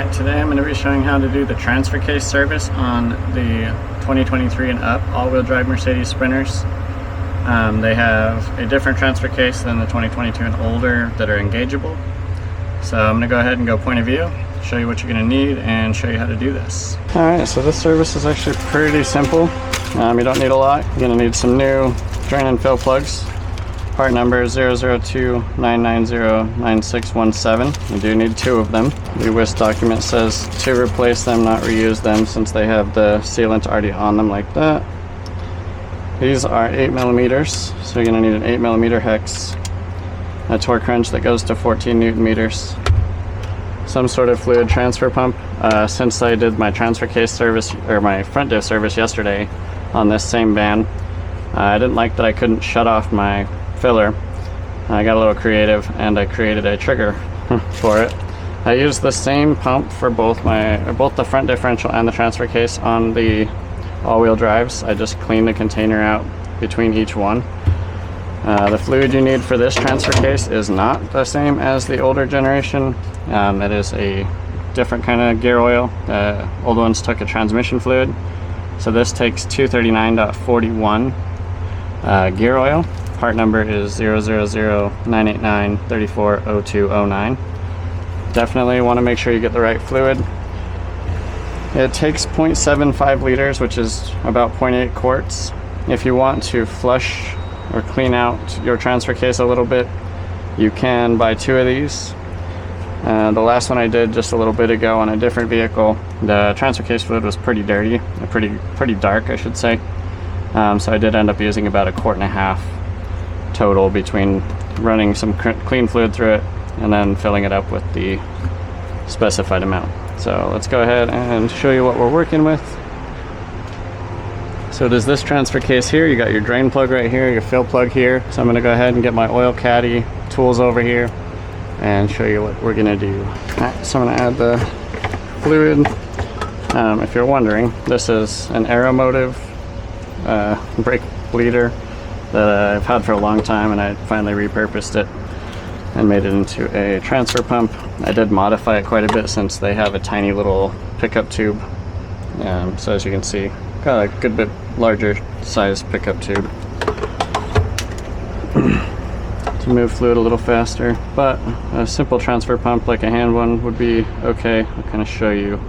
Alright, today I'm going to be showing how to do the transfer case service on the 2023 and up all-wheel drive Mercedes Sprinters. They have a different transfer case than the 2022 and older that are engageable. So I'm going to go ahead and go point of view, show you what you're going to need, and show you how to do this. Alright, so this service is actually pretty simple. You don't need a lot. You're going to need some new drain and fill plugs. Part number 002-990-9617. You do need 2 of them. The WIS document says to replace them, not reuse them, since they have the sealant already on them like that. These are 8mm, so you're going to need an 8mm hex, a torque wrench that goes to 14 Newton meters, some sort of fluid transfer pump. Since I did my transfer case service, or my front diff service yesterday on this same van, I didn't like that I couldn't shut off my filler. I got a little creative and I created a trigger for it. I used the same pump for both the front differential and the transfer case on the all-wheel drives. I just cleaned the container out between each one. The fluid you need for this transfer case is not the same as the older generation. It is a different kind of gear oil. The old ones took a transmission fluid, so this takes 239.41 gear oil. Part number is 000-989-340209. Definitely want to make sure you get the right fluid. It takes 0.75 liters, which is about 0.8 quarts. If you want to flush or clean out your transfer case a little bit, you can buy 2 of these. The last one I did just a little bit ago on a different vehicle, the transfer case fluid was pretty dirty, pretty dark, I should say. So I did end up using about 1.5 quarts total between running some clean fluid through it and then filling it up with the specified amount. So let's go ahead and show you what we're working with. So there's this transfer case here. You got your drain plug right here, your fill plug here. So I'm going to go ahead and get my oil caddy tools over here and show you what we're going to do. Alright, so I'm going to add the fluid. If you're wondering, this is an Aeromotive brake bleeder that I've had for a long time, and I finally repurposed it and made it into a transfer pump. I did modify it quite a bit since they have a tiny little pickup tube. So as you can see, got a good bit larger size pickup tube to move fluid a little faster, but a simple transfer pump like a hand one would be okay. I'll kind of show you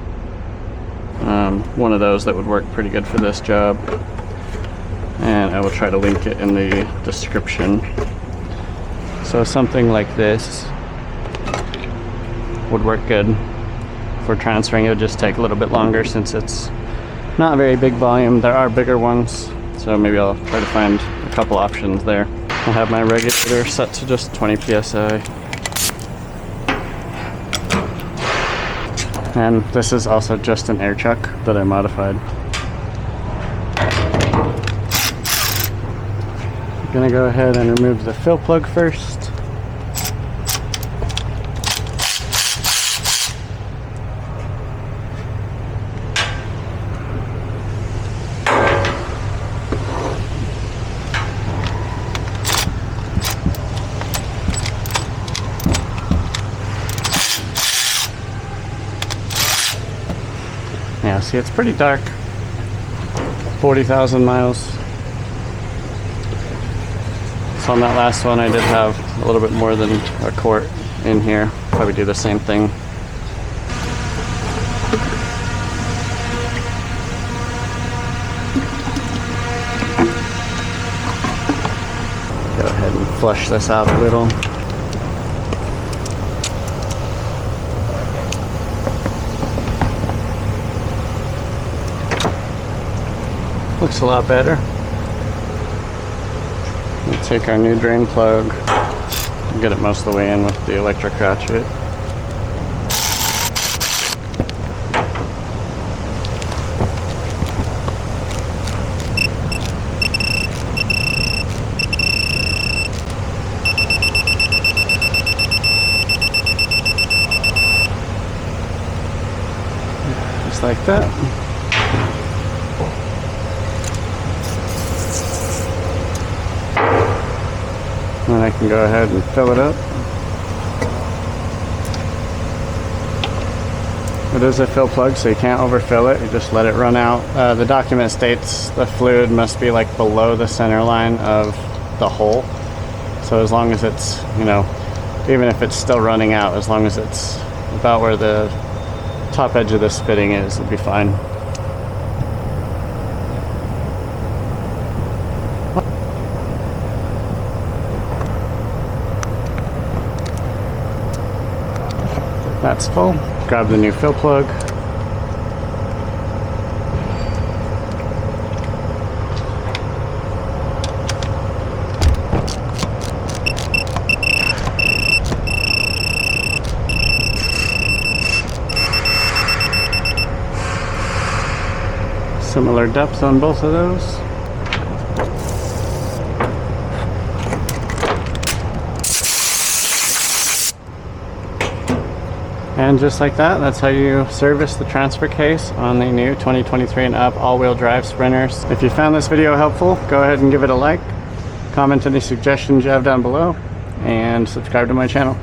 one of those that would work pretty good for this job, and I will try to link it in the description. So something like this would work good for transferring. It would just take a little bit longer since it's not very big volume. There are bigger ones, so maybe I'll try to find a couple options there. I have my regulator set to just 20 psi. And this is also just an air chuck that I modified. I'm gonna go ahead and remove the fill plug first. Yeah, see, it's pretty dark. 40,000 miles. So on that last one I did have a little bit more than 1 quart in here. Probably do the same thing. Go ahead and flush this out a little. Looks a lot better. We'll take our new drain plug and get it most of the way in with the electric ratchet. Just like that. And I can go ahead and fill it up. It is a fill plug, so you can't overfill it. You just let it run out. The document states the fluid must be like below the center line of the hole. So as long as it's, you know, even if it's still running out, as long as it's about where the top edge of this fitting is, it'll be fine. That's full. Grab the new fill plug. Similar depth on both of those. And just like that, that's how you service the transfer case on the new 2023 and up all-wheel drive Sprinters. If you found this video helpful, go ahead and give it a like, comment any suggestions you have down below, and subscribe to my channel.